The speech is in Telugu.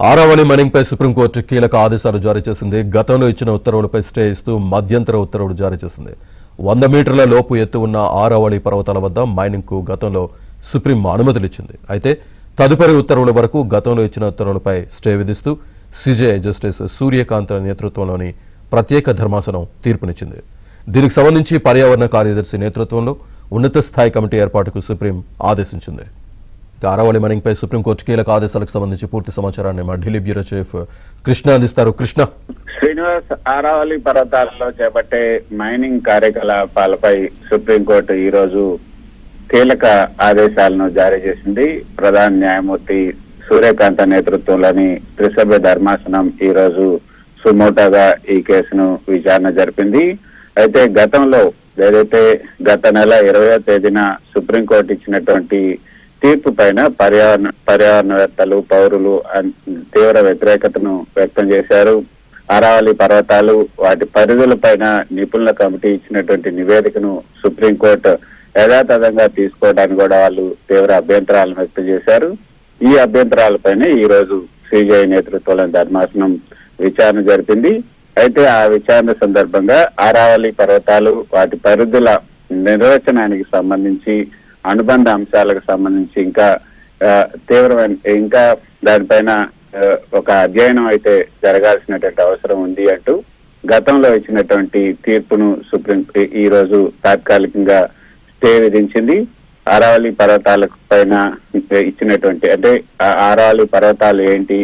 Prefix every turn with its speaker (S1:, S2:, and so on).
S1: ఆరావళి మైనింగ్పై సుప్రీంకోర్టు కీలక ఆదేశాలు జారీ చేసింది. గతంలో ఇచ్చిన ఉత్తర్వులపై స్టే ఇస్తూ మధ్యంతర ఉత్తర్వులు జారీ చేసింది. 100 మీటర్ల లోపు ఎత్తు ఉన్న ఆరావళి పర్వతాల వద్ద మైనింగ్కు గతంలో సుప్రీం అనుమతులిచ్చింది. అయితే తదుపరి ఉత్తర్వుల వరకు గతంలో ఇచ్చిన ఉత్తర్వులపై స్టే విధిస్తూ సిజేఐ జస్టిస్ సూర్యకాంత్ నేతృత్వంలోని ప్రత్యేక ధర్మాసనం తీర్పునిచ్చింది. దీనికి సంబంధించి పర్యావరణ కార్యదర్శి నేతృత్వంలో ఉన్నత స్థాయి కమిటీ ఏర్పాటుకు సుప్రీం ఆదేశించింది. ఆరావళి మైనింగ్పై సుప్రీంకోర్టు కీలక ఆదేశాలకు సంబంధించి పూర్తి సమాచారాన్ని మా ఢిల్లీ బ్యూరో చీఫ్ కృష్ణ అందిస్తారు. కృష్ణ,
S2: శ్రీనివాస్, ఆరావళి పర్వతాలలో చేపట్టే మైనింగ్ కార్యకలాపాలపై సుప్రీంకోర్టు ఈ రోజు కీలక ఆదేశాలను జారీ చేసింది. ప్రధాన న్యాయమూర్తి సూర్యకాంత్ నేతృత్వంలోని త్రిసభ్య ధర్మాసనం ఈ రోజు సుమోటోగా ఈ కేసును విచారణ జరిపింది. అయితే గతంలో ఏదైతే గత నెల 20వ తేదీన సుప్రీంకోర్టు ఇచ్చినటువంటి తీర్పు పైన పర్యావరణవేత్తలు, పౌరులు తీవ్ర వ్యతిరేకతను వ్యక్తం చేశారు. ఆరావళి పర్వతాలు, వాటి పరిధుల పైన నిపుణుల కమిటీ ఇచ్చినటువంటి నివేదికను సుప్రీంకోర్టు యథాతథంగా తీసుకోవడానికి కూడా వాళ్ళు తీవ్ర అభ్యంతరాలను వ్యక్తం చేశారు. ఈ అభ్యంతరాలపైన ఈ రోజు సిజేఐ నేతృత్వంలోని ధర్మాసనం విచారణ జరిపింది. అయితే ఆ విచారణ సందర్భంగా ఆరావళి పర్వతాలు, వాటి పరిధుల నిర్వచనానికి సంబంధించి, అనుబంధ అంశాలకు సంబంధించి ఇంకా దానిపైన ఒక అధ్యయనం అయితే జరగాల్సినటువంటి అవసరం ఉంది అంటూ గతంలో ఇచ్చినటువంటి తీర్పును సుప్రీం ఈ రోజు తాత్కాలికంగా స్టే విధించింది. ఆరావళి పర్వతాల పైన ఇచ్చినటువంటి, అంటే ఆరావళి పర్వతాలు ఏంటి,